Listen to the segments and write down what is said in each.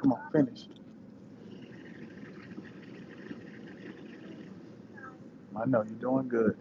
Come on, finish. I know you're doing good.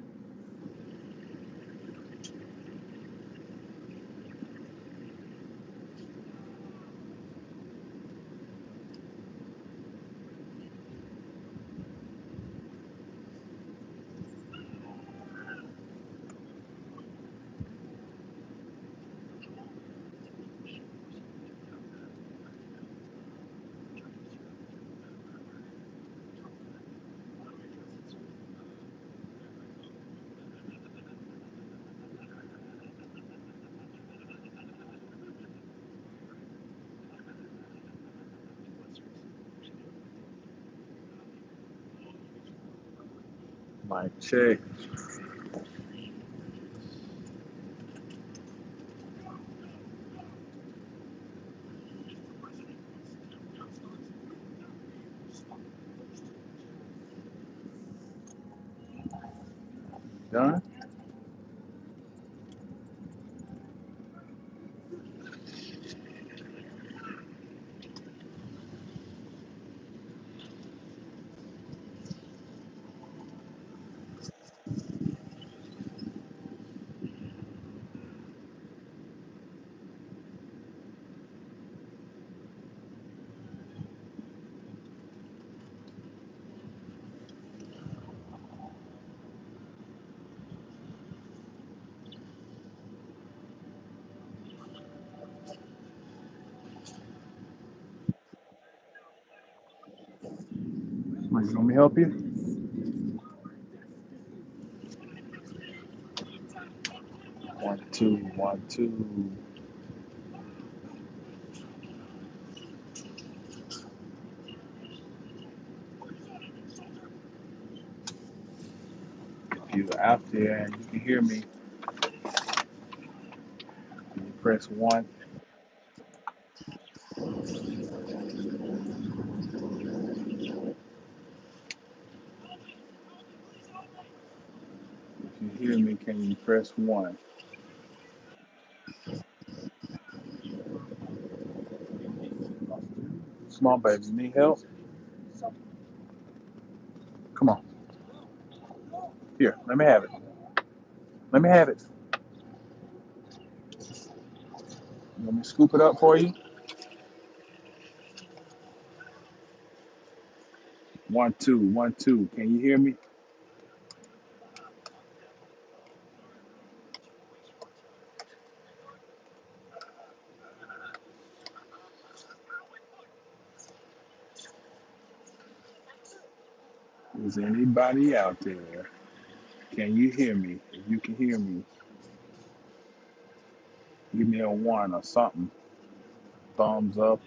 Mic check. Done? You want me to help you? 1, 2, 1, 2. If you're out there and you can hear me, you press 1. If you hear me, can you press 1? Small baby, you need help? Come on. Here, let me have it. Let me have it. You want me to scoop it up for you? 1, 2, 1, 2. Can you hear me? Is anybody out there? Can you hear me? If you can hear me, give me a 1 or something. Thumbs up.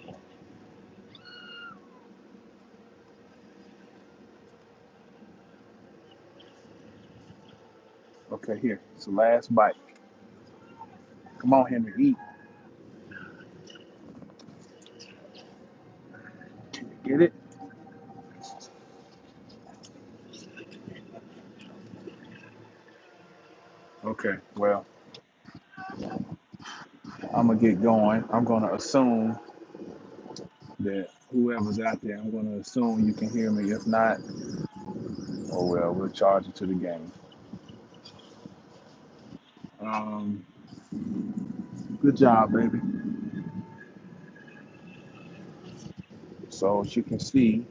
Okay, here. It's the last bite. Come on, Henry, eat. Get it? Okay, well, I'm going to get going. I'm going to assume that whoever's out there, I'm going to assume you can hear me. If not, oh well, we'll charge it to the game. Um, Good job, baby. So as you can see,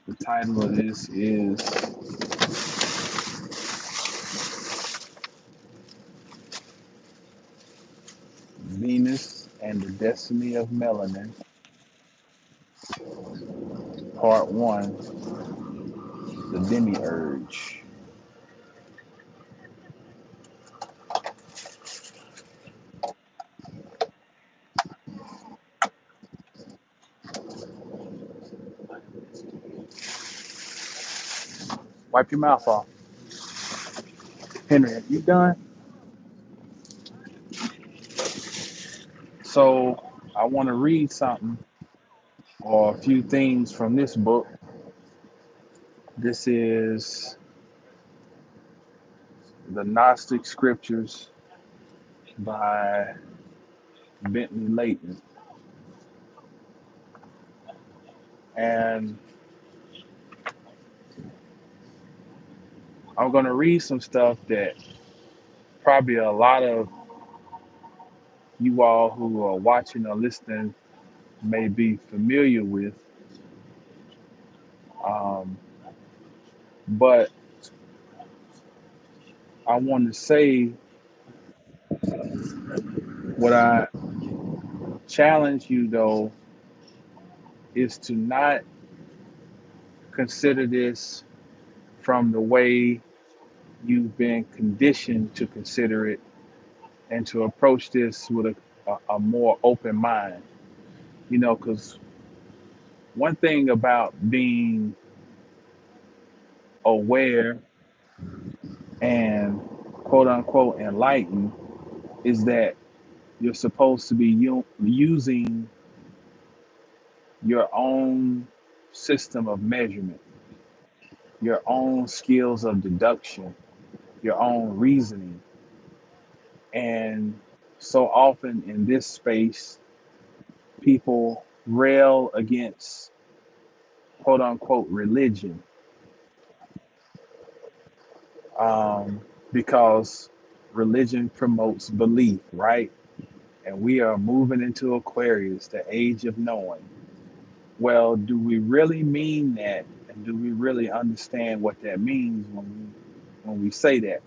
the title of this is Venus and the Destiny of Melanin, Part 1, the Demiurge. Wipe your mouth off. Henry, you done? So I want to read something or a few things from this book. This is the Gnostic Scriptures by Bentley Leighton. And I'm going to read some stuff that probably a lot of you all who are watching or listening may be familiar with. Um, but I want to say what I challenge you, though, is to not consider this from the way you've been conditioned to consider it and to approach this with a more open mind. Because one thing about being aware and quote unquote enlightened is that you're supposed to be using your own system of measurement, your own skills of deduction, your own reasoning. And so often in this space, people rail against quote unquote religion, um, because religion promotes belief, right? And we are moving into Aquarius, the age of knowing. Well, do we really mean that? And do we really understand what that means when we say that?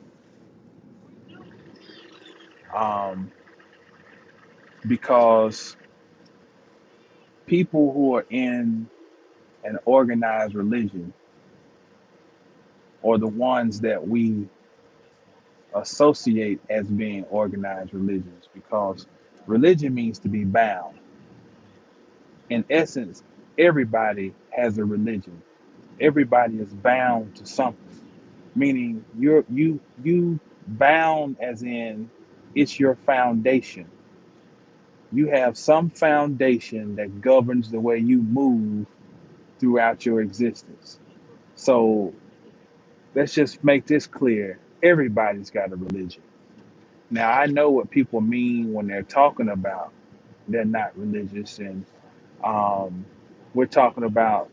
Um, because people who are in an organized religion, or the ones that we associate as being organized religions, because religion means to be bound. In essence, everybody has a religion. Everybody is bound to something. Meaning you bound as in it's your foundation. You have some foundation that governs the way you move throughout your existence. So let's just make this clear. Everybody's got a religion. Now I know what people mean when they're talking about they're not religious, and um, we're talking about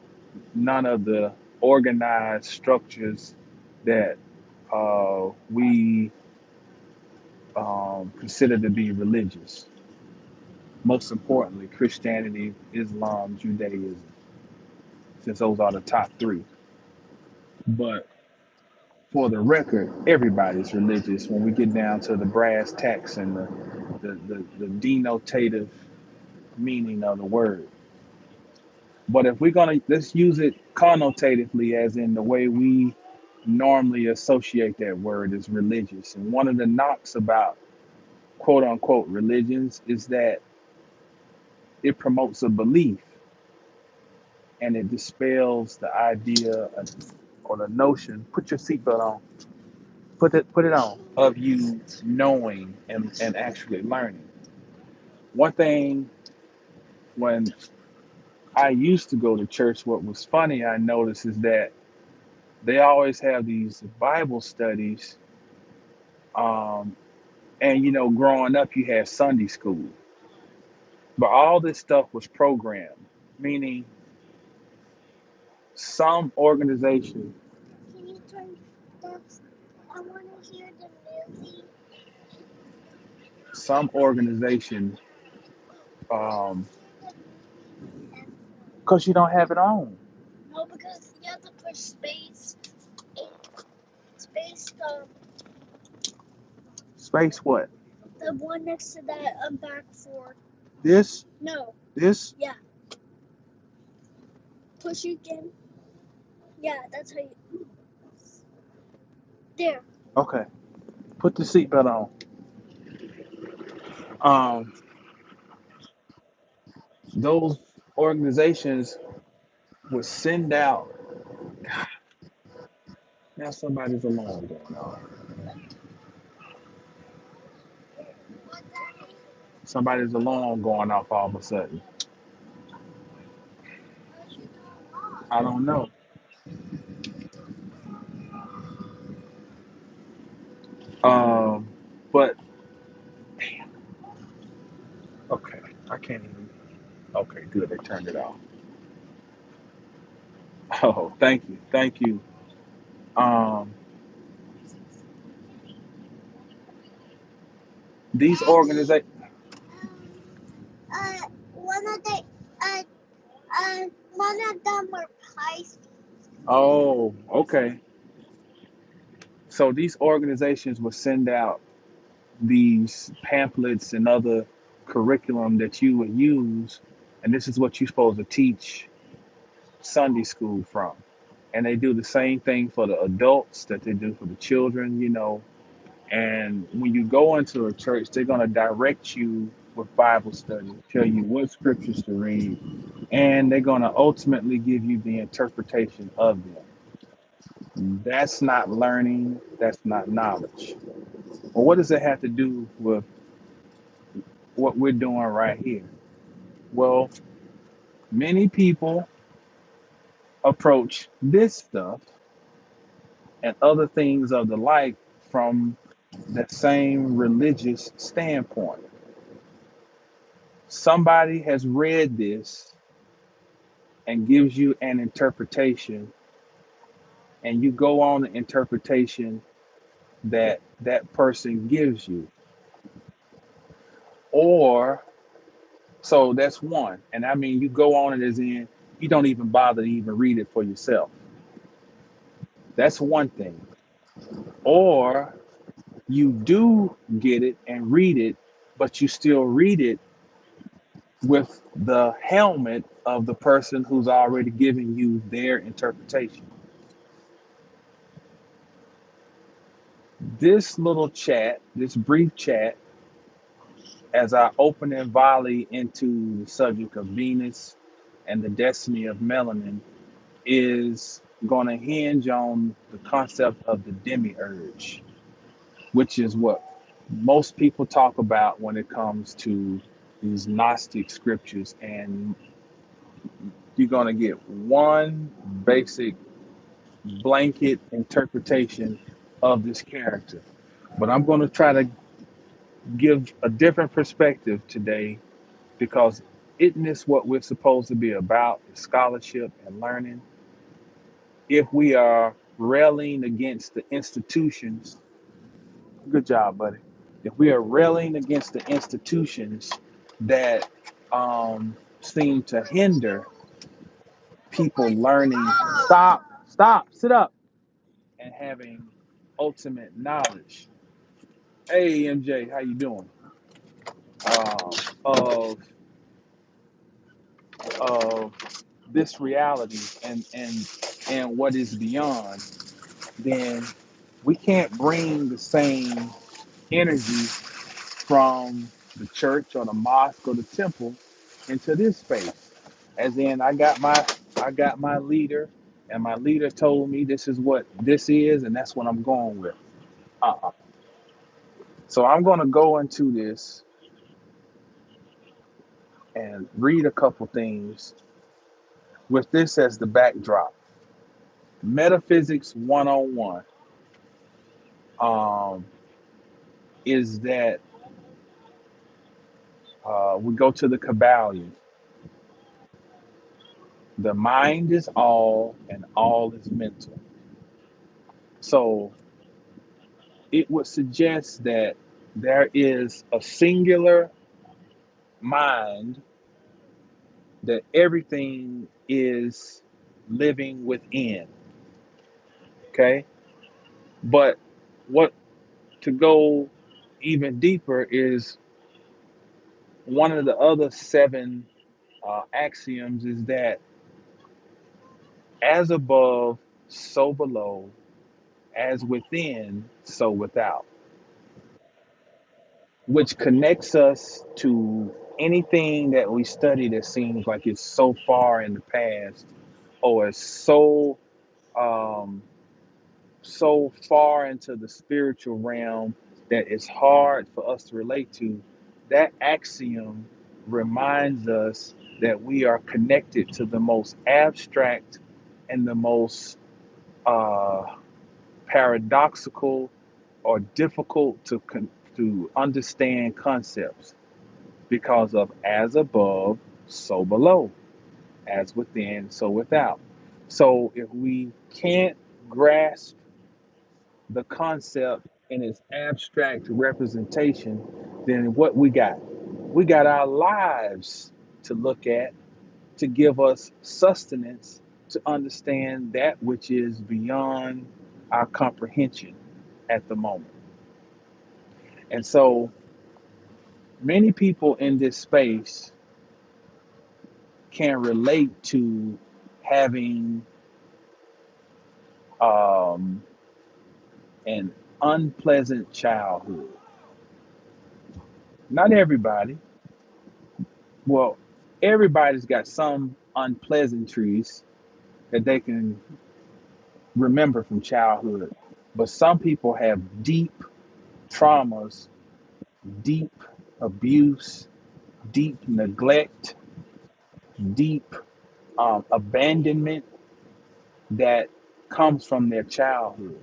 none of the organized structures that we consider to be religious. Most importantly, Christianity, Islam, Judaism, since those are the top three. But for the record, everybody's religious when we get down to the brass tacks and the denotative meaning of the word. But if we're gonna, let's use it connotatively, as in the way we normally associate that word is religious. And one of the knocks about quote unquote religions is that it promotes a belief and it dispels the idea or the notion. Put your seatbelt on. Put it on, of you knowing and actually learning. One thing, when I used to go to church, what was funny I noticed is that they always have these Bible studies. Um, and growing up, you had Sunday school, but all this stuff was programmed, meaning some organization, Can you turn that? I want to hear the movie. some organization, um, because you don't have it on. No, because you have to push space. Space, Space what? the one next to that back four. This? No, This? yeah. Push it again. Yeah, that's how you. There. Okay. Put the seatbelt on. Um, those organizations would send out. Now somebody's alarm going off. Somebody's alarm going off all of a sudden. I don't know. Um, but okay, I can't even. Okay, good. They turned it off. Thank you. Um, these Daddy, organizations. one of the uh, one of them were Pisces. Oh, okay. So these organizations will send out these pamphlets and other curriculum that you would use, and this is what you're supposed to teach Sunday school from. And they do the same thing for the adults that they do for the children, you know. And when you go into a church, they're going to direct you with Bible study, tell you what scriptures to read, and they're going to ultimately give you the interpretation of them. That's not learning, that's not knowledge. Well, what does it have to do with what we're doing right here? Well, many people approach this stuff and other things of the like from the same religious standpoint. Somebody has read this and gives you an interpretation, and you go on the interpretation that that person gives you. Or, so that's one. And I mean, you go on it as in you don't even bother to even read it for yourself. That's one thing. Or you do get it and read it, but you still read it with the helmet of the person who's already given you their interpretation. This little chat, this brief chat, as I open and volley into the subject of Venus and the destiny of melanin, is going to hinge on the concept of the demiurge, which is what most people talk about when it comes to these Gnostic scriptures. And you're going to get one basic blanket interpretation of this character. But I'm going to try to give a different perspective today because isn't this what we're supposed to be about? Scholarship and learning. If we are railing against the institutions, good job, buddy. If we are railing against the institutions that seem to hinder people learning, sit up, and having ultimate knowledge. Hey, MJ, how you doing? Uh, of of this reality and what is beyond, then we can't bring the same energy from the church or the mosque or the temple into this space. As in, I got my leader, and my leader told me this is what this is, and that's what I'm going with. Uh-uh. So I'm going to go into this and read a couple things with this as the backdrop. Metaphysics 101 um, is that we go to the Kabbalion. The mind is all, and all is mental. So it would suggest that there is a singular mind that everything is living within. Okay. But what to go even deeper is one of the other seven axioms is that as above, so below, as within, so without, which connects us to anything that we study that seems like it's so far in the past or is um, so far into the spiritual realm that it's hard for us to relate to. That axiom reminds us that we are connected to the most abstract and the most uh, paradoxical or difficult to understand concepts because of as above, so below, as within, so without. So if we can't grasp the concept in its abstract representation, then what we got? We got our lives to look at to give us sustenance to understand that which is beyond our comprehension at the moment. And so many people in this space can relate to having um, an unpleasant childhood. Not everybody. Well, everybody's got some unpleasantries that they can remember from childhood. But some people have deep traumas, deep abuse, deep neglect, deep abandonment that comes from their childhood.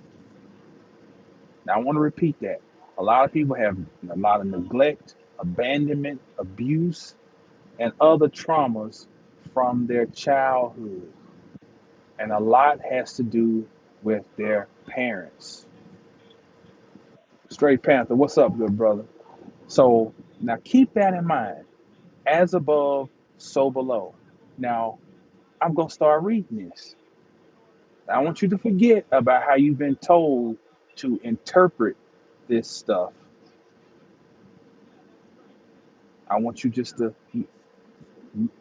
Now, I want to repeat that. A lot of people have a lot of neglect, abandonment, abuse, and other traumas from their childhood. And a lot has to do with their parents. Straight Panther, what's up, good brother? So now keep that in mind. As above, so below. Now, I'm going to start reading this. I want you to forget about how you've been told to interpret this stuff. I want you just to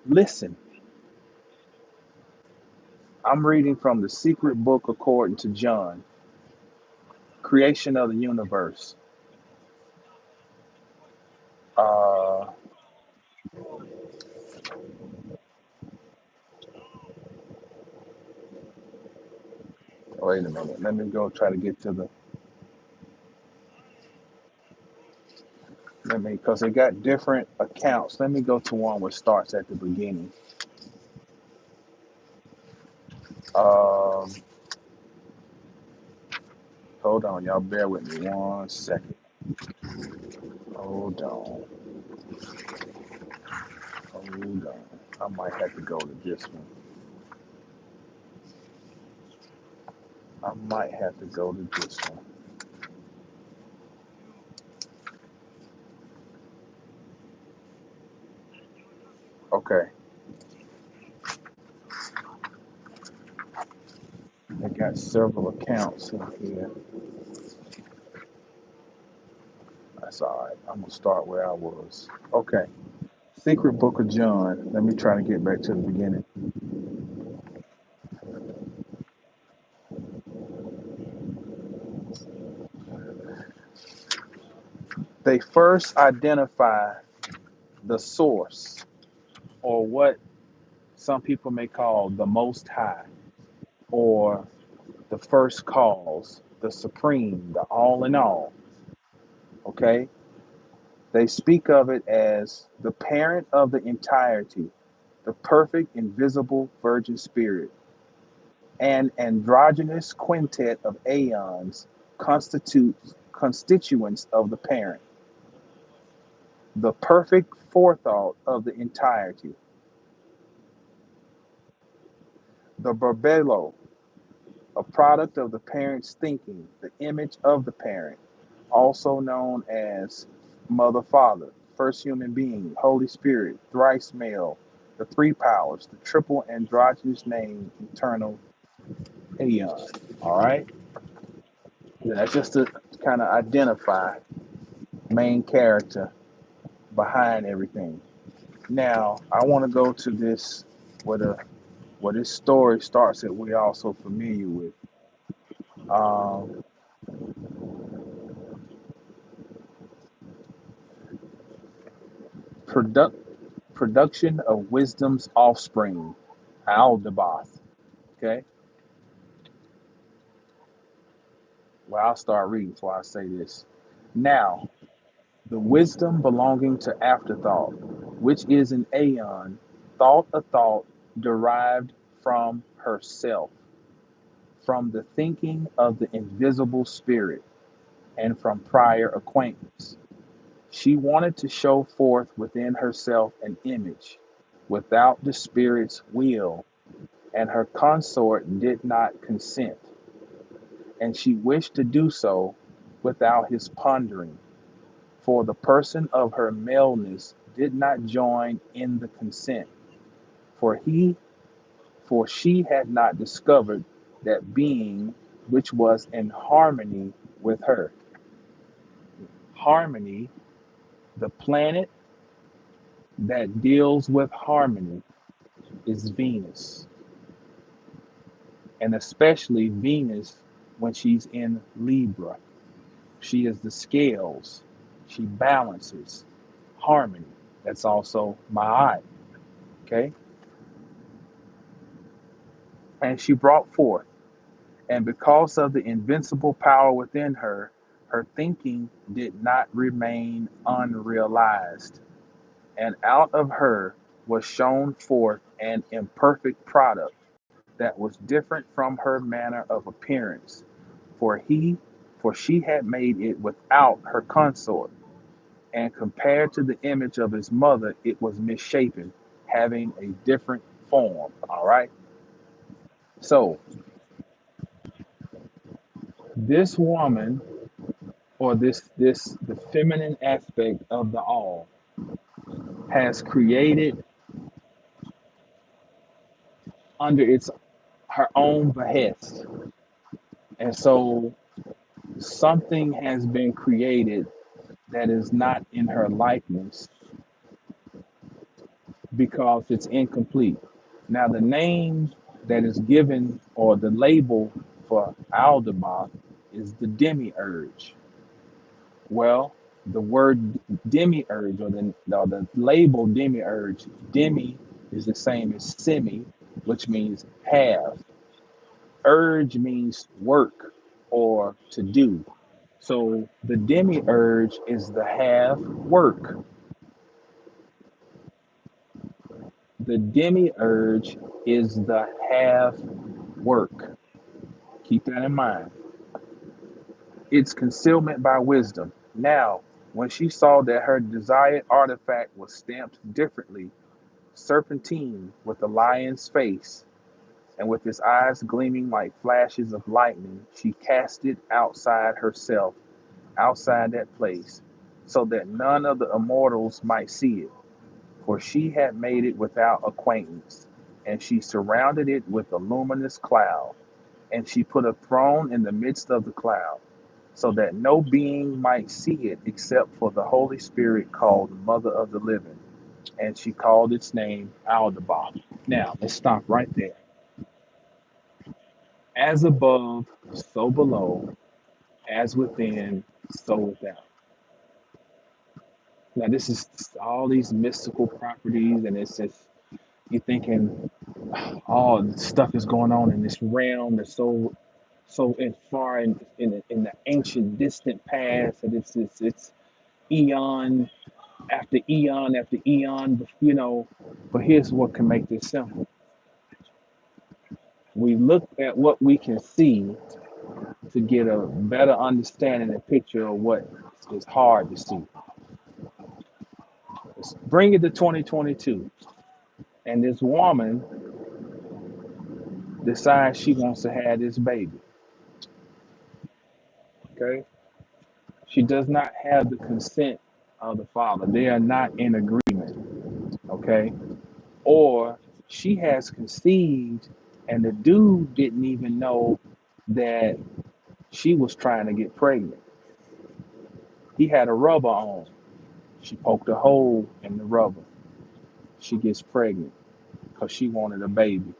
listen. I'm reading from the secret book according to John, creation of the universe. Uh, wait a minute. Let me go try to get to the. Let me, because they got different accounts. Let me go to one which starts at the beginning. Um, hold on, y'all. Bear with me 1 second. Hold on. Hold on. I might have to go to this one. I might have to go to this one. Okay. They got several accounts in here. That's all right. I'm gonna start where I was. Okay. Secret Book of John. Let me try to get back to the beginning. They first identify the source, or what some people may call the Most High, or the first cause, the supreme, the all in all. Okay? They speak of it as the parent of the entirety, the perfect invisible virgin spirit, an androgynous quintet of aeons constituents of the parent, the perfect forethought of the entirety, the Barbelo, a product of the parent's thinking, the image of the parent, also known as Mother Father, first human being, Holy Spirit, thrice male, the three powers, the triple androgynous name, eternal aeon. All right? That's just to kind of identify main character behind everything. Now, I want to go to this where this story starts that we're also familiar with. Um, product production of wisdom's offspring, Aldabaoth. Okay, well, I'll start reading before I say this. Now, the wisdom belonging to afterthought, which is an aeon, thought a thought derived from herself, from the thinking of the invisible spirit, and from prior acquaintance. She wanted to show forth within herself an image, without the spirit's will, and her consort did not consent, and she wished to do so without his pondering, for the person of her maleness did not join in the consent, for he for she had not discovered that being which was in harmony with her. Harmony, the planet that deals with harmony, is Venus, and especially Venus when she's in Libra. She is the scales. She balances harmony. That's also Ma'at. Okay. And she brought forth, and because of the invincible power within her, her thinking did not remain unrealized. And out of her was shown forth an imperfect product that was different from her manner of appearance. For he, for she had made it without her consort, and compared to the image of his mother, it was misshapen, having a different form. All right. So this woman, or this the feminine aspect of the all, has created under its her own behest, and so something has been created that is not in her likeness because it's incomplete. Now, the name that is given, or the label for Aldebaran, is the demiurge. Well, the word demiurge, or the label demiurge, demi is the same as semi, which means have. Urge means work or to do. So the demiurge is the have work. The demiurge is the have work. Keep that in mind. It's concealment by wisdom. Now, when she saw that her desired artifact was stamped differently, serpentine with a lion's face, and with his eyes gleaming like flashes of lightning, she cast it outside herself, outside that place, so that none of the immortals might see it. For she had made it without acquaintance, and she surrounded it with a luminous cloud, and she put a throne in the midst of the cloud, so that no being might see it except for the Holy Spirit called Mother of the Living, and she called its name Aldebaran. Now, let's stop right there. As above, so below, as within, so without. Now, this is all these mystical properties, and it's just, you're thinking, oh, stuff is going on in this realm that's so far in the ancient distant past, and it's eon after eon after eon, but here's what can make this simple. We look at what we can see to get a better understanding and picture of what is hard to see. Let's bring it to 2022, and this woman decides she wants to have this baby. Okay, she does not have the consent of the father. They are not in agreement. Okay, or she has conceived, and the dude didn't even know that she was trying to get pregnant. He had a rubber on. She poked a hole in the rubber. She gets pregnant because she wanted a baby.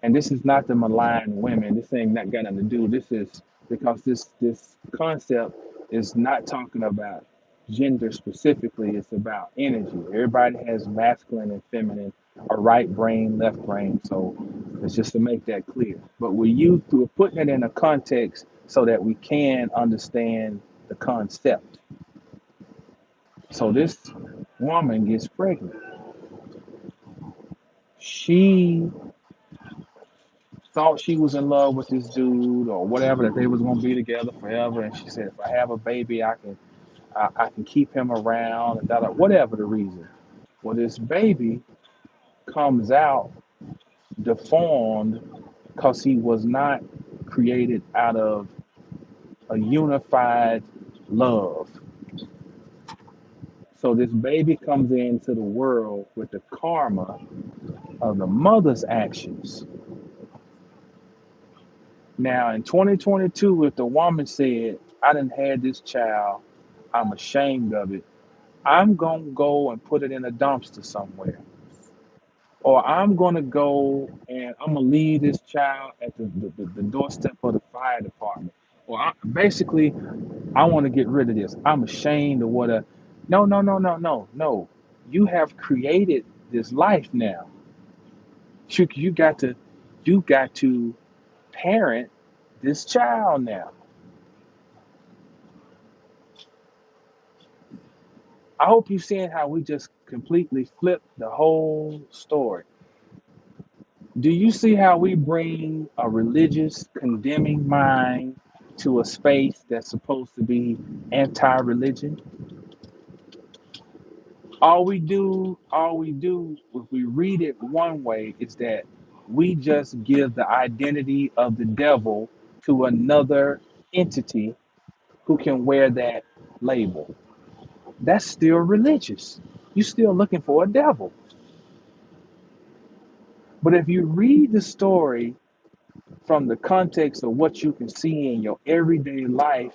And this is not to malign women. This ain't not got nothing to do. This is because this concept is not talking about gender specifically. It's about energy. Everybody has masculine and feminine, a right brain, left brain. So it's just to make that clear. But we're putting it in a context so that we can understand the concept. So this woman gets pregnant. She thought she was in love with this dude or whatever, that they was gonna be together forever, and she said, if I have a baby, I can keep him around, and whatever the reason. Well, this baby comes out deformed because he was not created out of a unified love. So this baby comes into the world with the karma of the mother's actions. Now in 2022, if the woman said, I done had this child, I'm ashamed of it, I'm gonna go and put it in a dumpster somewhere. Or I'm gonna go and I'm gonna leave this child at the doorstep of the fire department. Or basically, I want to get rid of this. I'm ashamed of what a. No, no, no, no, no, no. You have created this life now. You you got to parent this child now. I hope you're seeing how we just completely flipped the whole story. Do you see how we bring a religious, condemning mind to a space that's supposed to be anti-religion? All we do, if we read it one way, is that we just give the identity of the devil to another entity who can wear that label. That's still religious. You're still looking for a devil. But if you read the story from the context of what you can see in your everyday life,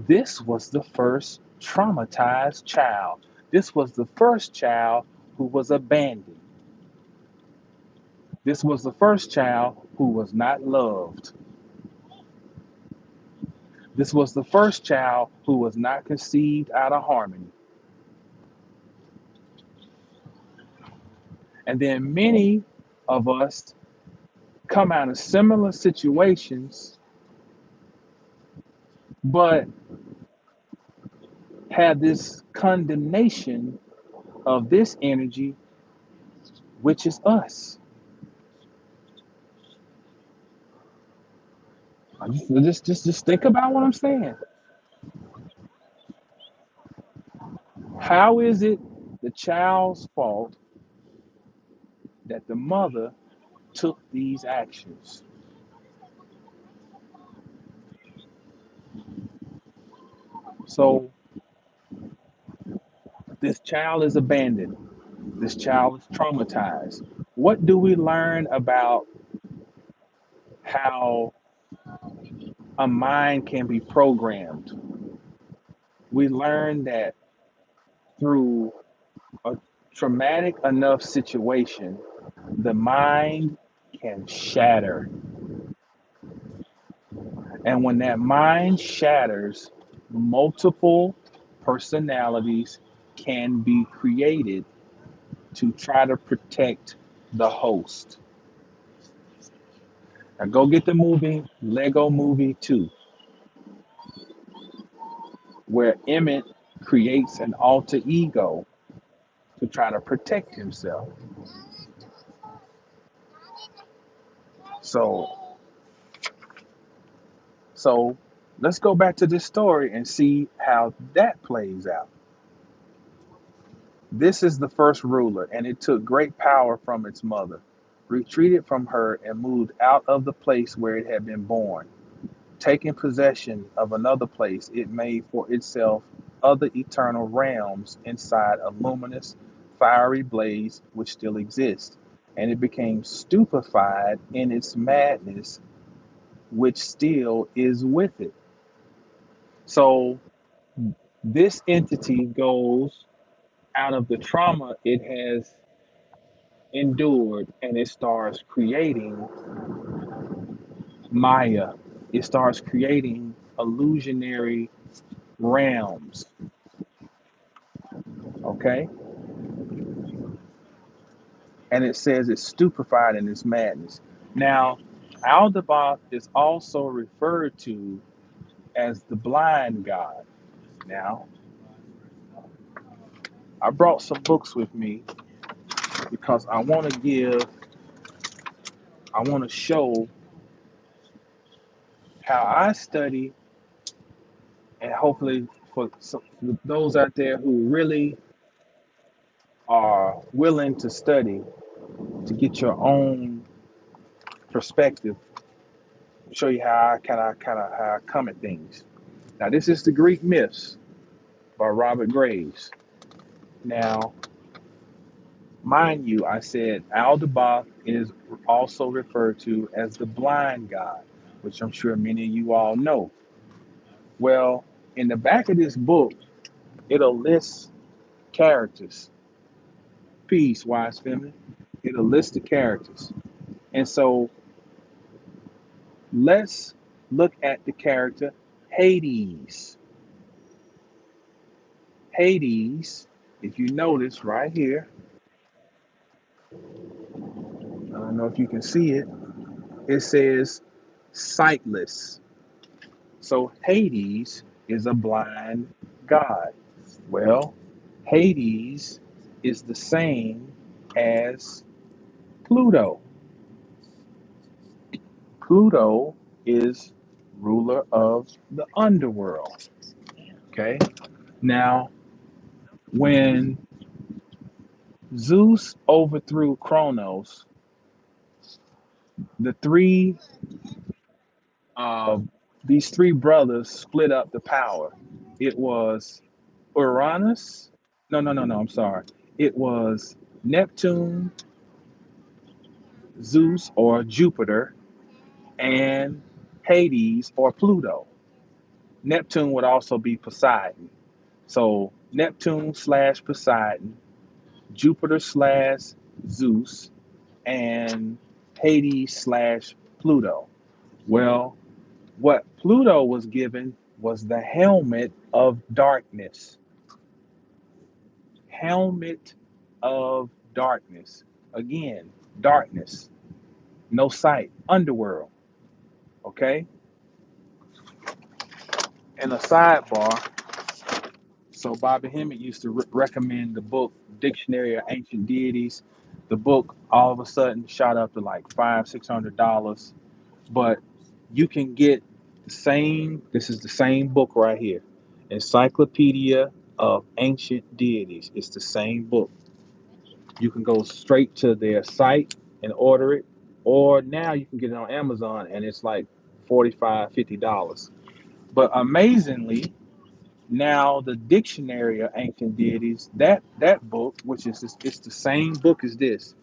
this was the first traumatized child. This was the first child who was abandoned. This was the first child who was not loved. This was the first child who was not conceived out of harmony. And then many of us come out of similar situations, but have this condemnation of this energy, which is us. Just think about what I'm saying. How is it the child's fault that the mother took these actions? So this child is abandoned. This child is traumatized. What do we learn about how a mind can be programmed? We learn that through a traumatic enough situation, the mind can shatter. And when that mind shatters, multiple personalities can be created to try to protect the host. Now go get the movie Lego Movie 2, where Emmett creates an alter ego to try to protect himself. So so let's go back to this story and see how that plays out. This is the first ruler, and it took great power from its mother, retreated from her, and moved out of the place where it had been born. Taking possession of another place, it made for itself other eternal realms inside a luminous, fiery blaze which still exists, and it became stupefied in its madness, which still is with it. So this entity goes out of the trauma it has endured and it starts creating Maya. It starts creating illusionary realms. Okay? And it says it's stupefied in its madness. Now, Aldebaoth is also referred to as the blind god. Now, I brought some books with me because I want to show how I study, and hopefully for those out there who really are willing to study, to get your own perspective, show you how I kind of how I come at things. Now, this is the Greek myths by Robert Graves. Now, mind you, I said Aldabaoth is also referred to as the blind god, which I'm sure many of you all know. Well, in the back of this book, it'll list characters. Peace, wise feminine. It'll list the characters. And so let's look at the character Hades. Hades, if you notice right here, I don't know if you can see it, it says sightless. So Hades is a blind god. Well, Hades is the same as Pluto. Pluto is ruler of the underworld. Okay. Now, when Zeus overthrew Kronos, the three uh, these three brothers split up the power. It was Uranus. No, no, no, no. I'm sorry. It was Neptune, Zeus or Jupiter, and Hades or Pluto. Neptune would also be Poseidon. So Neptune slash Poseidon, Jupiter slash Zeus, and Hades slash Pluto. Well, what Pluto was given was the helmet of darkness. Helmet of darkness. Again, darkness, no sight, underworld. Okay? And a sidebar. So Bobby Hemmett used to recommend the book Dictionary of Ancient Deities. The book all of a sudden shot up to like $500-$600, but you can get the same. This is the same book right here, Encyclopedia of Ancient Deities. It's the same book. You can go straight to their site and order it, or now you can get it on Amazon and it's like $45-$50. But amazingly, now the Dictionary of Ancient Deities, that book, which is it's the same book as this.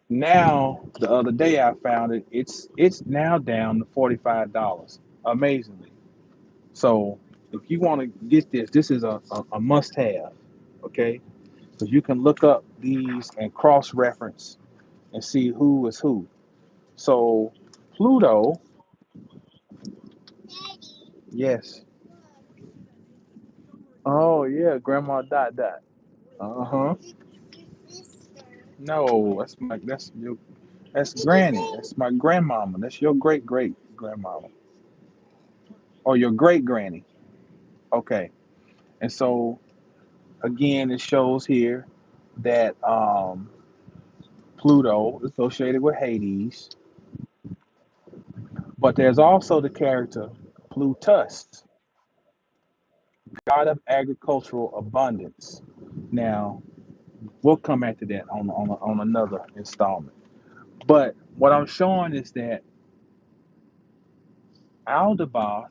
Now the other day I found it. It's now down to $45. Amazingly. So if you want to get this, this is a must have. Okay, because you can look up these and cross reference and see who is who. So Pluto, yes. Oh yeah, Grandma Dot Dot. Uh huh. No, that's Granny. That's my grandmama. That's your great great grandmama or your great granny. Okay, and so again, it shows here that Pluto is associated with Hades, but there's also the character Plutus, god of agricultural abundance. Now, we'll come back to that on another installment. But what I'm showing is that Aldebaran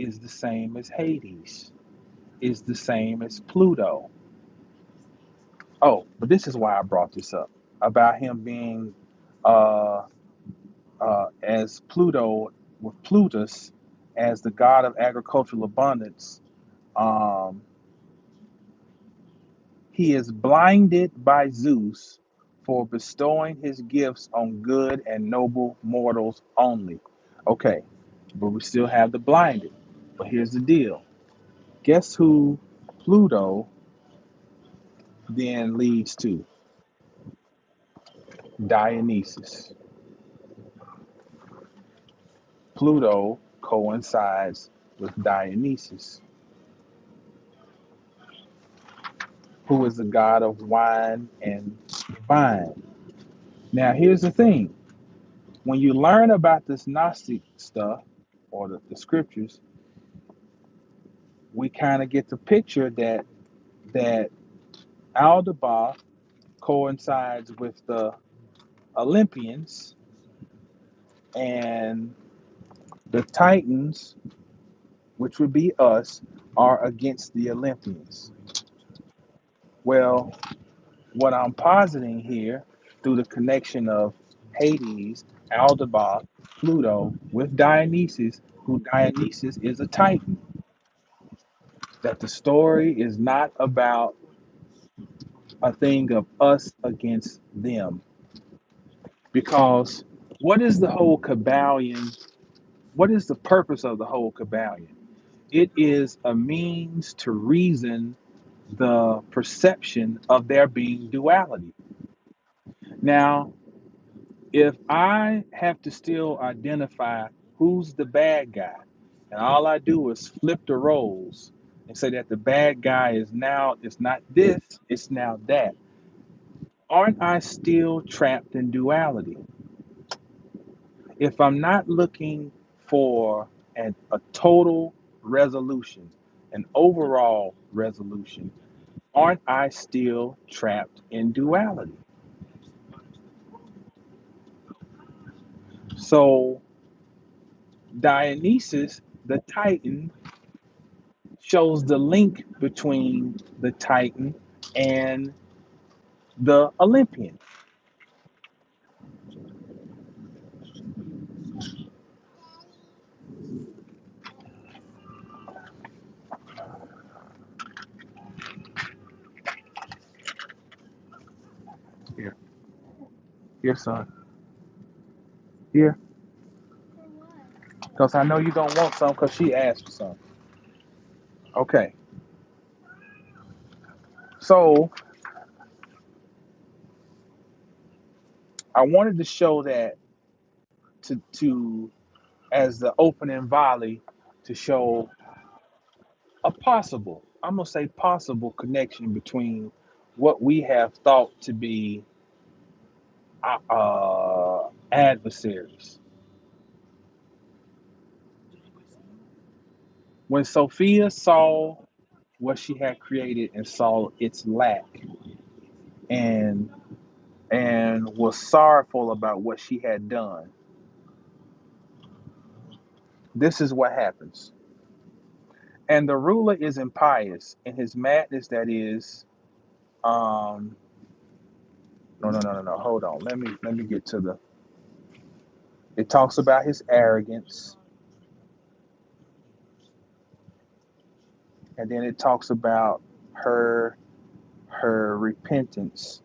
is the same as Hades, is the same as Pluto. Oh, but this is why I brought this up about him being uh, as Pluto with Plutus as the god of agricultural abundance. Um, he is blinded by Zeus for bestowing his gifts on good and noble mortals only. Okay, but we still have the blinded. But here's the deal. Guess who Pluto then leads to? Dionysus. Pluto coincides with Dionysus, who is the god of wine and vine. Now, here's the thing when you learn about this Gnostic stuff or the scriptures, we kind of get the picture that Aldebaran coincides with the Olympians, and the Titans, which would be us, are against the Olympians. Well, what I'm positing here through the connection of Hades, Aldebaran, Pluto with Dionysus, who Dionysus is a Titan, that the story is not about a thing of us against them. Because what is the whole Kabbalion? What is the purpose of the whole Kabbalion? It is a means to reason the perception of there being duality. Now, if I have to still identify who's the bad guy, and all I do is flip the roles and say that the bad guy is now, it's not this, it's now that, aren't I still trapped in duality? If I'm not looking for a total resolution, an overall resolution, aren't I still trapped in duality? So Dionysus, the Titan, shows the link between the Titan and the Olympian. Here, here, son. Here, For what? because I know you don't want some because she asked for some. Okay, so I wanted to show that to as the opening volley to show a possible, I'm gonna say possible connection between what we have thought to be adversaries. When Sophia saw what she had created and saw its lack, and was sorrowful about what she had done, this is what happens. And the ruler is impious in his madness, that is, um no, hold on, let me get to the, it talks about his arrogance, and then it talks about her repentance.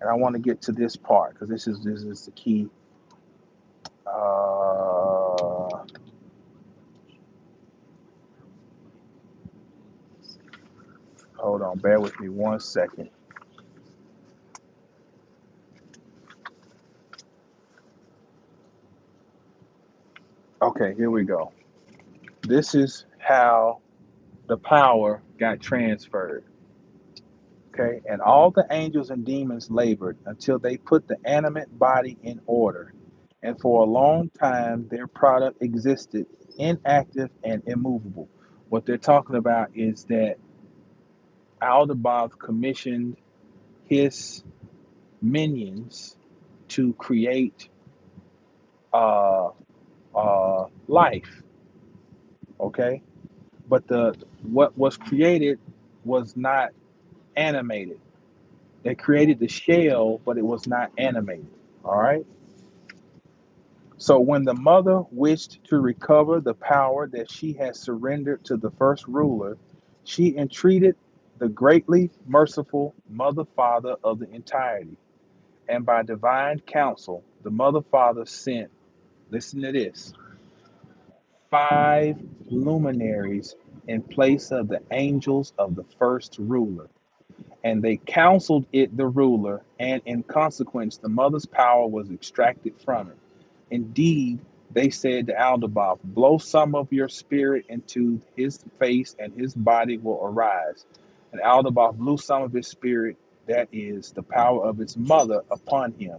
And I want to get to this part because this is the key. Hold on, bear with me 1 second. Okay, here we go. This is how the power got transferred. Okay, and all the angels and demons labored until they put the animate body in order. And for a long time, their product existed inactive and immovable. What they're talking about is that Aldebaran commissioned his minions to create uh, life. Okay, but the what was created was not animated. They created the shell, but it was not animated. All right. So when the mother wished to recover the power that she had surrendered to the first ruler, she entreated the greatly merciful mother father of the entirety. And by divine counsel, the mother father sent, listen to this, 5 luminaries in place of the angels of the first ruler. And they counseled it the ruler, and in consequence, the mother's power was extracted from it. Indeed, they said to Aldebaran, blow some of your spirit into his face, and his body will arise. And Aldebaran blew some of his spirit, that is, the power of his mother, upon him.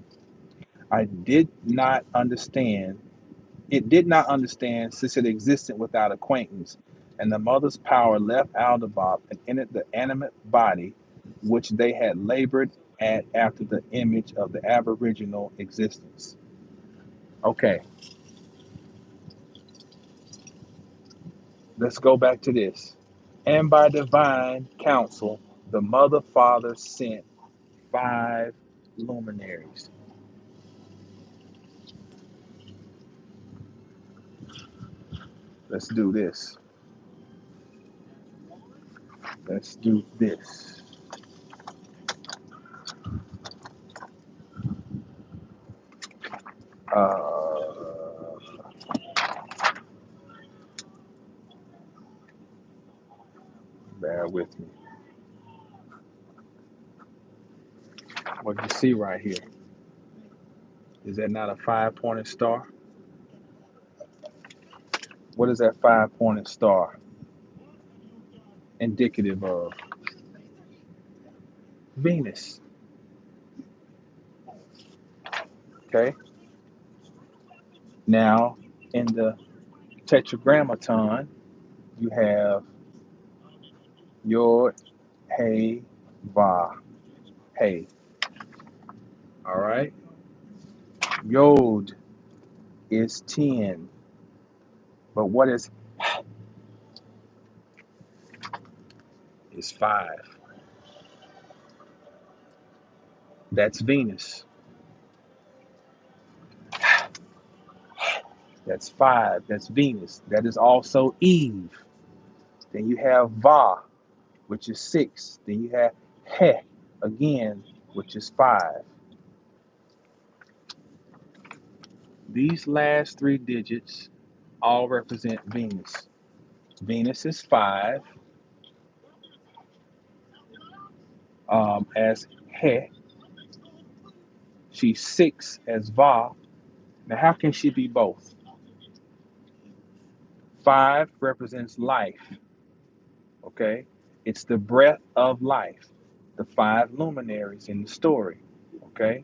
I did not understand It did not understand, since it existed without acquaintance, and the mother's power left Aldebaran and entered the animate body which they had labored after the image of the aboriginal existence. Okay, let's go back to this. And by divine counsel, the mother father sent 5 luminaries. Let's do this. Let's do this. Uh, bear with me. What you see right here, is that not a 5 pointed star? What is that 5 pointed star indicative of? Venus. Okay. Now, in the tetragrammaton, you have Yod, Hey, Va, Hey. All right. Yod is 10, but what is 5? That's Venus. That's 5. That's Venus. That is also Eve. Then you have Va, which is 6. Then you have He, again, which is 5. These last 3 digits all represent Venus. Venus is 5 as He. She's 6 as Va. Now, how can she be both? 5 represents life, okay? It's the breath of life, the 5 luminaries in the story, okay?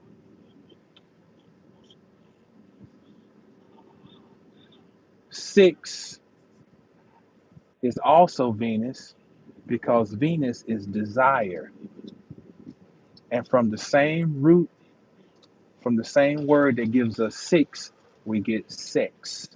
6 is also Venus because Venus is desire. And from the same root, from the same word that gives us 6, we get sex.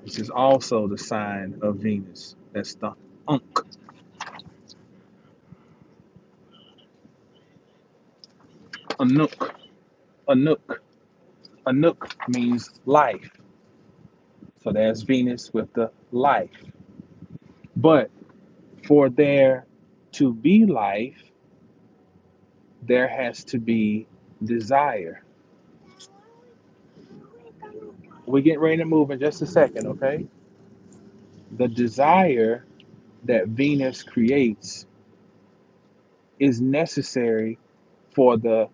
This is also the sign of Venus. That's the Ankh. Anuk. Anuk. Anuk means life. So that's Venus with the life. But for there to be life, there has to be desire. We're getting ready to move in just a second, okay? The desire that Venus creates is necessary for the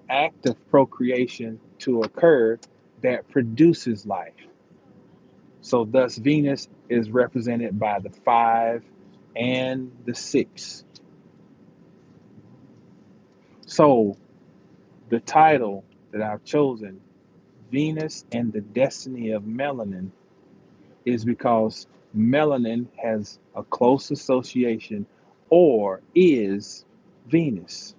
act of procreation to occur that produces life. So thus Venus is represented by the 5 and the 6. So the title that I've chosen, Venus and the Destiny of Melanin, is because melanin has a close association or is Venus.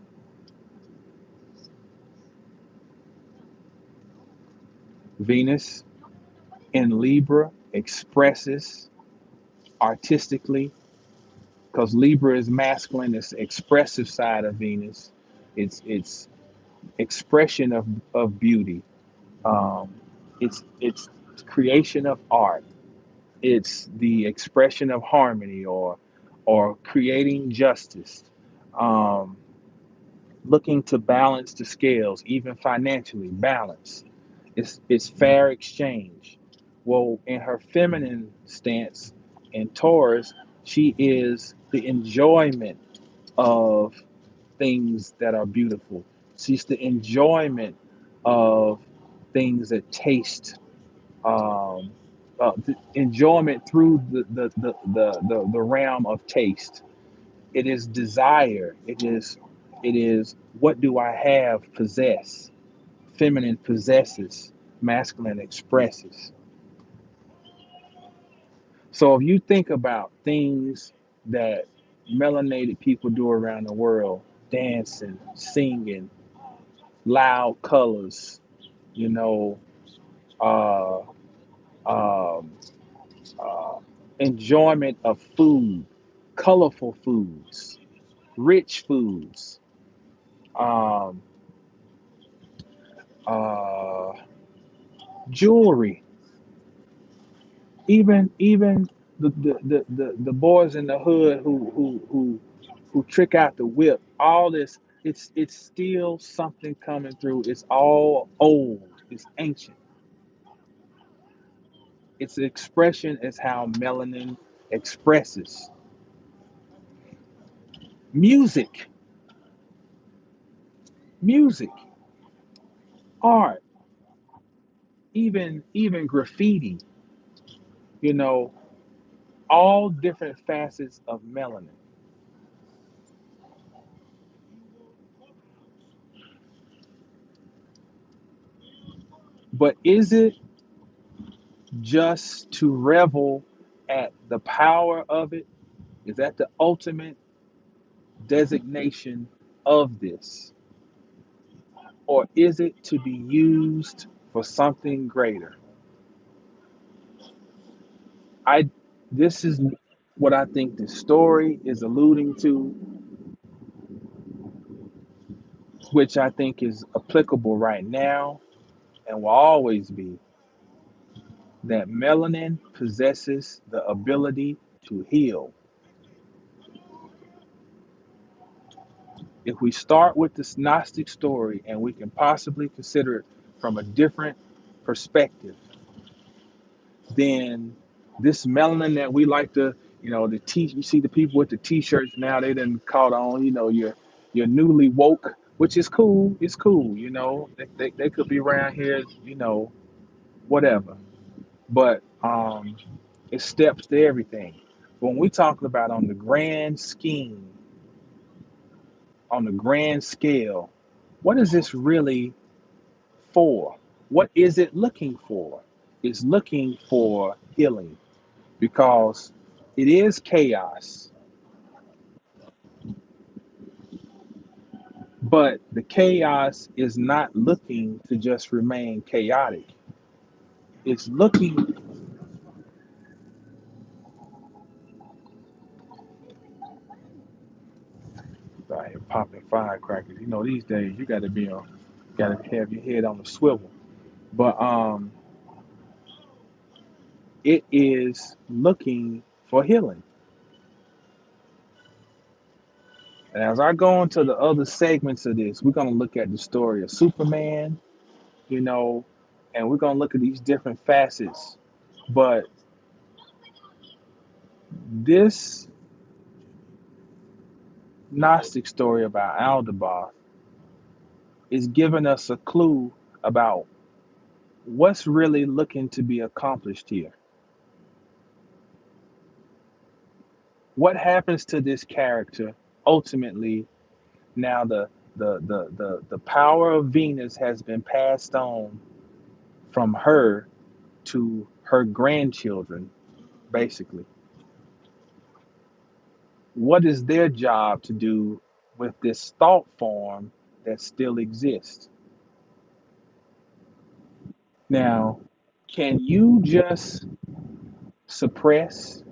Venus in Libra expresses artistically because Libra is masculine, it's the expressive side of Venus. It's expression of beauty. Um, it's creation of art. It's the expression of harmony or creating justice. Um, Looking to balance the scales, even financially balance. It's fair exchange. Well, in her feminine stance in Taurus, she is the enjoyment of things that are beautiful. She's the enjoyment of things that taste, um, enjoyment through the realm of taste. It is desire. It is what do I have possess. feminine possesses, masculine expresses. So if you think about things that melanated people do around the world, dancing, singing, loud colors, you know, uh, um, uh, enjoyment of food, colorful foods, rich foods, um, uh, jewelry, even the boys in the hood who trick out the whip. All this, it's still something coming through. It's all old. It's ancient. Its expression is how melanin expresses music, music, art, even graffiti. You know, all different facets of melanin. But is it just to revel at the power of it? Is that the ultimate designation of this? Or is it to be used for something greater? I This is what I think the story is alluding to, which I think is applicable right now and will always be, that melanin possesses the ability to heal. If we start with this Gnostic story and we can possibly consider it from a different perspective, then this melanin that we like to, the you see the people with the t-shirts now, they done caught on, you're newly woke, which is cool. It's cool, they could be around here, whatever. But it steps to everything. But when we talk about on the grand scheme, on the grand scale, what is this really for? What is it looking for? It's looking for healing because it is chaos, but the chaos is not looking to just remain chaotic. It's looking, I am popping firecrackers. These days you got to have your head on a swivel. But it is looking for healing. And as I go into the other segments of this, we're going to look at the story of Superman, you know, and we're going to look at these different facets. But this Gnostic story about Aldebaran is giving us a clue about what's really looking to be accomplished here. What happens to this character ultimately now the power of Venus has been passed on from her to her grandchildren, basically. What is their job to do with this thought form that still exists? Now, can you just suppress,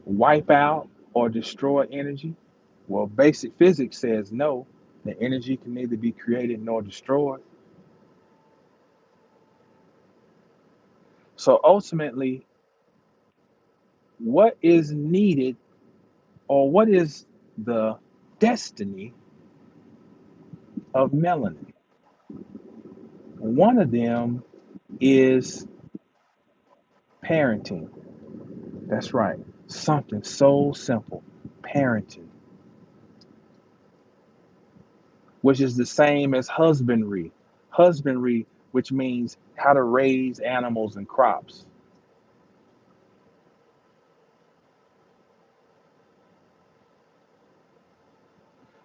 wipe out, or destroy energy? Well, basic physics says no. The energy can neither be created nor destroyed. So ultimately, what is needed, or what is the destiny of melanin? One of them is parenting. That's right. Something so simple. Parenting, which is the same as husbandry. Husbandry, which means how to raise animals and crops.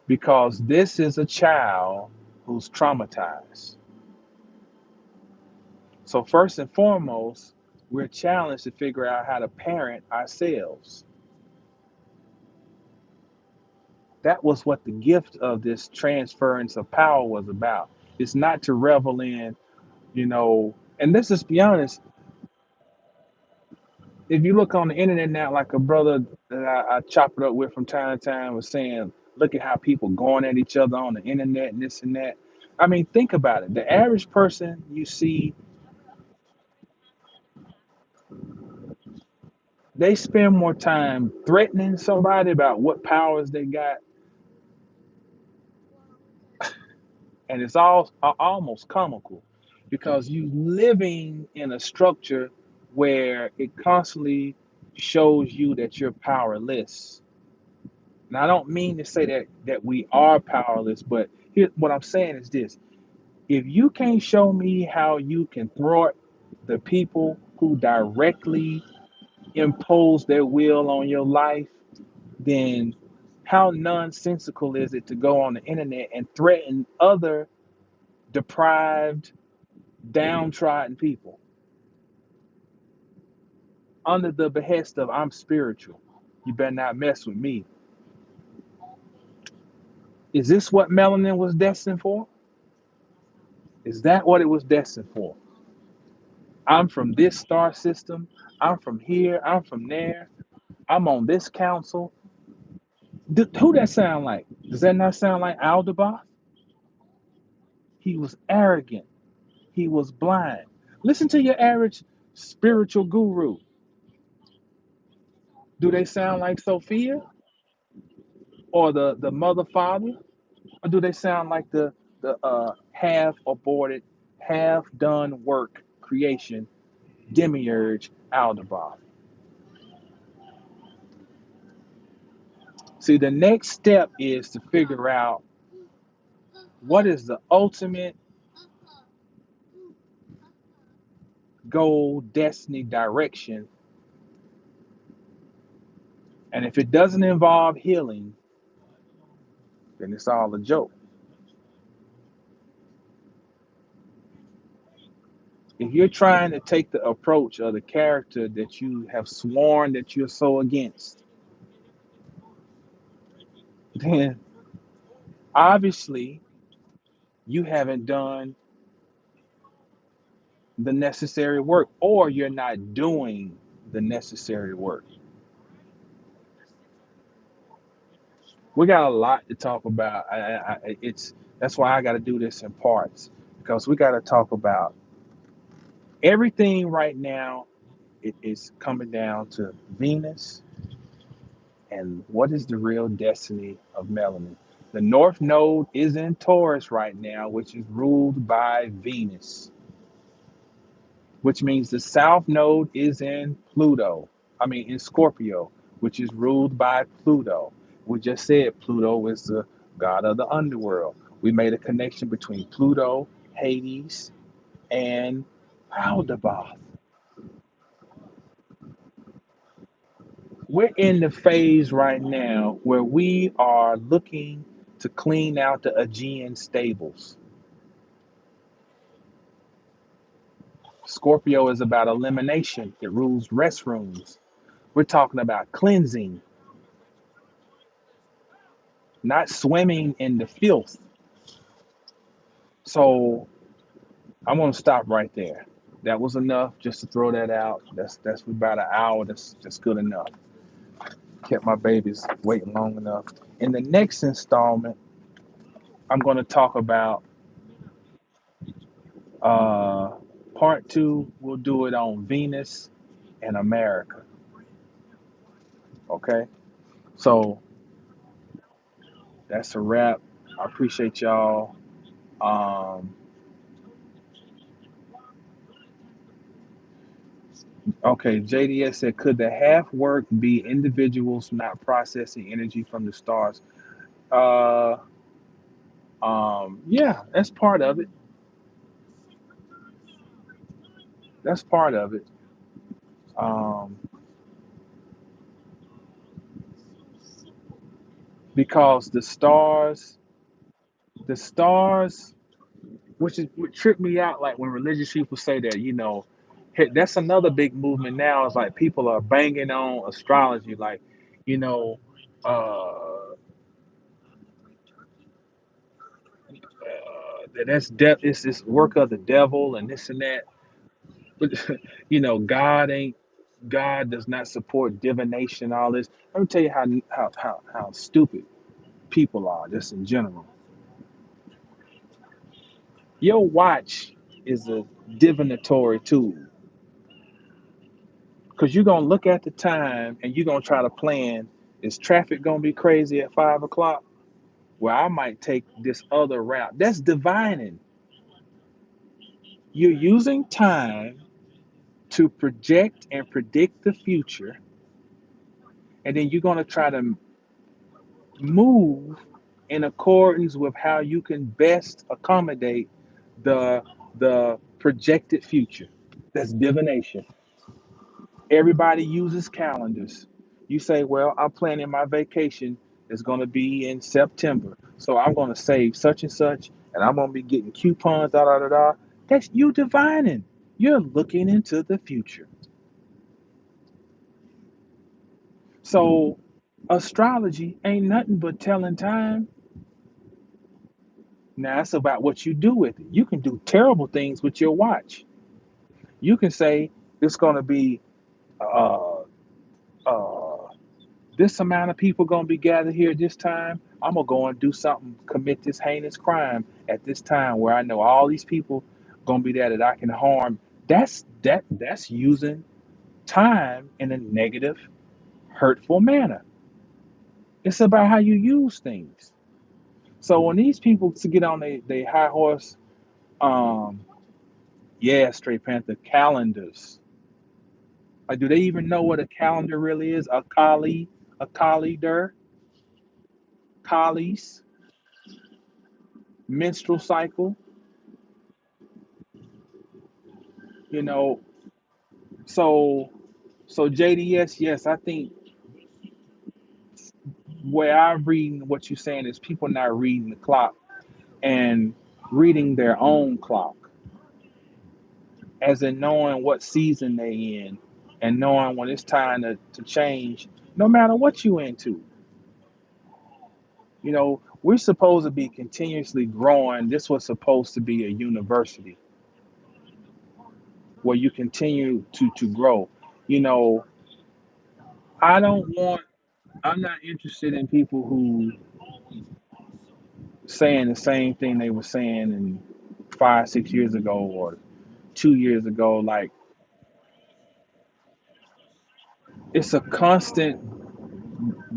Because this is a child who's traumatized. So first and foremost, we're challenged to figure out how to parent ourselves. That was what the gift of this transference of power was about. It's not to revel in, and let's just be honest, if you look on the internet now, like a brother that I chop it up with from time to time was saying, look at how people going at each other on the internet and this and that. I mean, think about it. The average person you see, they spend more time threatening somebody about what powers they got, and it's all almost comical because you living in a structure where it constantly shows you that you're powerless. And I don't mean to say that we are powerless, but here what I'm saying is this: if you can't show me how you can thwart the people who directly impose their will on your life, then how nonsensical is it to go on the internet and threaten other deprived, downtrodden people under the behest of I'm spiritual? You better not mess with me. Is this what melanin was destined for? Is that what it was destined for? I'm from this star system. I'm from here. I'm from there. I'm on this council. Who that sound like? Does that not sound like Aldebaran? He was arrogant. He was blind. Listen to your average spiritual guru. Do they sound like Sophia or the mother father? Or do they sound like the half aborted, half done work creation, Demiurge Aldebaran? See, the next step is to figure out what is the ultimate goal, destiny, direction. And if it doesn't involve healing, then it's all a joke. If you're trying to take the approach of the character that you have sworn that you're so against, then obviously you haven't done the necessary work or you're not doing the necessary work. We got a lot to talk about. It's that's why I got to do this in parts because we got to talk about everything right now. It is coming down to Venus and what is the real destiny of melanin. The North Node is in Taurus right now, which is ruled by Venus, which means the South Node is in Pluto. I mean, in Scorpio, which is ruled by Pluto. We just said Pluto is the god of the underworld. We made a connection between Pluto, Hades, and Aldebaran. We're in the phase right now where we are looking to clean out the Aegean stables. Scorpio is about elimination, it rules restrooms. We're talking about cleansing, not swimming in the filth. So I'm going to stop right there. That was enough just to throw that out. That's about an hour. That's good enough. Kept my babies waiting long enough. In the next installment, I'm going to talk about uh, part two. We'll do it on Venus and America. Okay. So that's a wrap. I appreciate y'all. Um, okay, JDS said, could the half work be individuals not processing energy from the stars? Uh, yeah, that's part of it. That's part of it. Um, because the stars which is what tripped me out. Like when religious people say that, that's another big movement now. Is like people are banging on astrology, like, you know, that's it's this work of the devil and this and that. But God ain't God does not support divination. All this. Let me tell you how stupid people are, just in general. Your watch is a divinatory tool because you're gonna look at the time and you're gonna try to plan. Is traffic gonna be crazy at 5 o'clock? Well, I might take this other route. That's divining. You're using time to project and predict the future, and then you're gonna try to move in accordance with how you can best accommodate the the projected future. That's divination. Everybody uses calendars. You say, well, I'm planning my vacation is going to be in September. So I'm going to save such and such, and I'm going to be getting coupons, da da da da. That's you divining. You're looking into the future. So astrology ain't nothing but telling time. Now it's about what you do with it. You can do terrible things with your watch. You can say it's going to be uh, uh, this amount of people gonna be gathered here at this time. I'm gonna go and do something, commit this heinous crime at this time where I know all these people gonna be there that I can harm. That's using time in a negative, hurtful manner. It's about how you use things. So when these people to get on they high horse, um, yeah, straight panther calendars. Like, do they even know what a calendar really is? A calendar, Kali's menstrual cycle. You know, So, so JDS, yes, I think where I'm reading what you're saying is people not reading the clock and reading their own clock, as in knowing what season they in and knowing when it's time to change, no matter what you into. We're supposed to be continuously growing. This was supposed to be a university where you continue to grow. You know, I don't want, I'm not interested in people who saying the same thing they were saying in 5, 6 years ago or 2 years ago. Like, it's a constant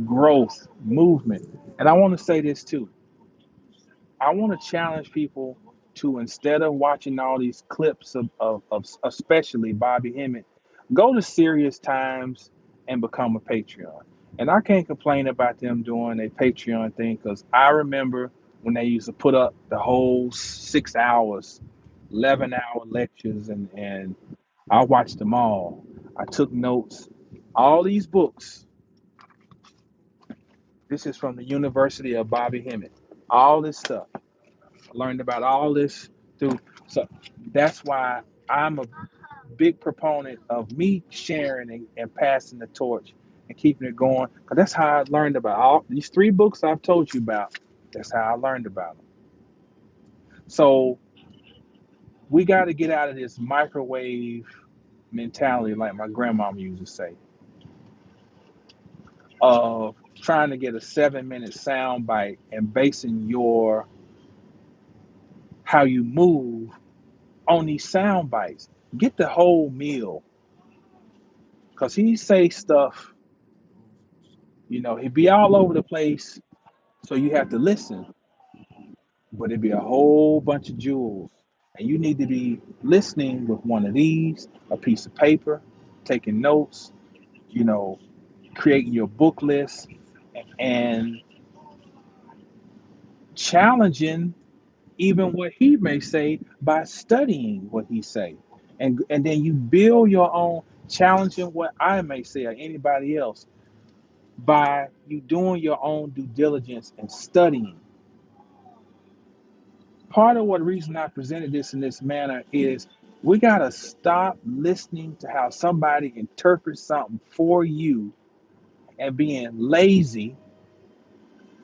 growth movement. And I want to say this too. I want to challenge people to, instead of watching all these clips of especially Bobby Hemmett, go to Serious Times and become a Patreon. And I can't complain about them doing a Patreon thing because I remember when they used to put up the whole 6 hours, 11-hour lectures, and I watched them all. I took notes. All these books, this is from the University of Bobby Hemmett. All this stuff. Learned about all this through. So that's why I'm a big proponent of me sharing and passing the torch and keeping it going. Because that's how I learned about all these 3 books I've told you about. That's how I learned about them. So we got to get out of this microwave mentality, like my grandmama used to say, of trying to get a 7-minute sound bite and basing your how you move on these sound bites. Get the whole meal, because he say stuff, he'd be all over the place, so you have to listen, but it'd be a whole bunch of jewels. And you need to be listening with one of these, a piece of paper, taking notes, you know, creating your book list, and challenging even what he may say by studying what he say. And then you build your own, challenging what I may say or anybody else by you doing your own due diligence and studying. part of what reason I presented this in this manner is we got to stop listening to how somebody interprets something for you and being lazy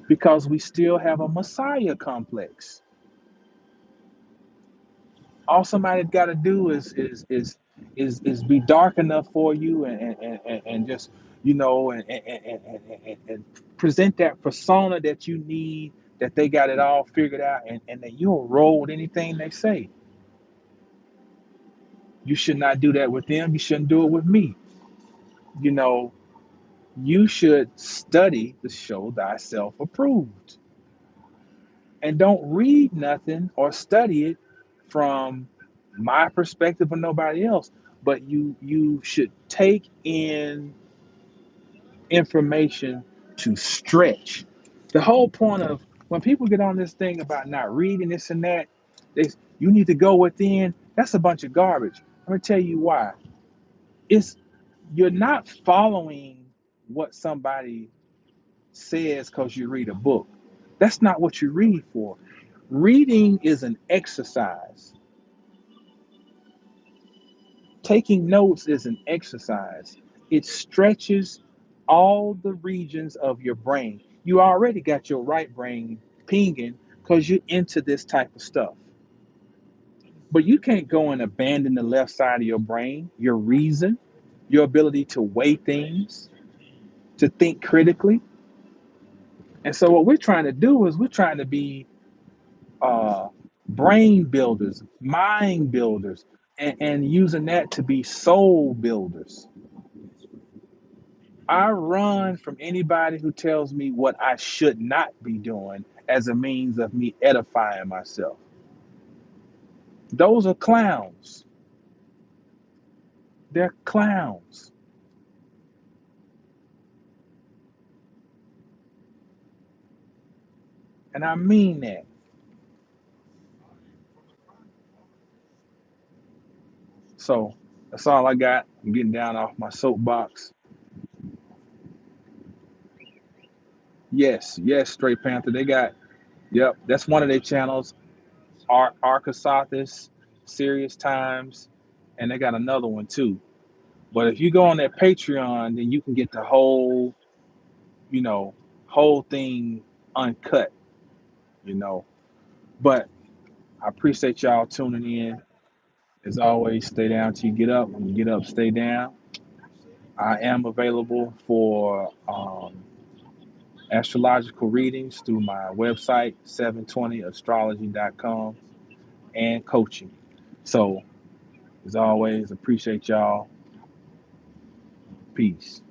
because we still have a Messiah complex. All somebody's got to do is be dark enough for you and just and present that persona that you need, that they got it all figured out, and that you'll roll with anything they say. You should not do that with them. You shouldn't do it with me. You know, you should study to show thyself approved. And don't read nothing or study it from my perspective or nobody else. But you should take in information to stretch. The whole point of when people get on this thing about not reading this and that, they you need to go within. That's a bunch of garbage. Let me tell you why. It's You're not following what somebody says because you read a book. That's not what you read for. Reading is an exercise. Taking notes is an exercise. It stretches all the regions of your brain. You already got your right brain pinging because you're into this type of stuff. But you can't go and abandon the left side of your brain, your reason, your ability to weigh things, to think critically. And so what we're trying to do is we're trying to be uh, brain builders, mind builders, and using that to be soul builders. I run from anybody who tells me what I should not be doing as a means of me edifying myself. Those are clowns. They're clowns. And I mean that. So that's all I got. I'm getting down off my soapbox. Yes, yes, Straight Panther. They got, yep, that's one of their channels. Arkasathis, Serious Times, and they got another one too. But if you go on their Patreon, then you can get the you know, whole thing uncut, you know. But I appreciate y'all tuning in. As always, stay down till you get up. When you get up, stay down. I am available for astrological readings through my website, 720astrology.com, and coaching. So, as always, appreciate y'all. Peace.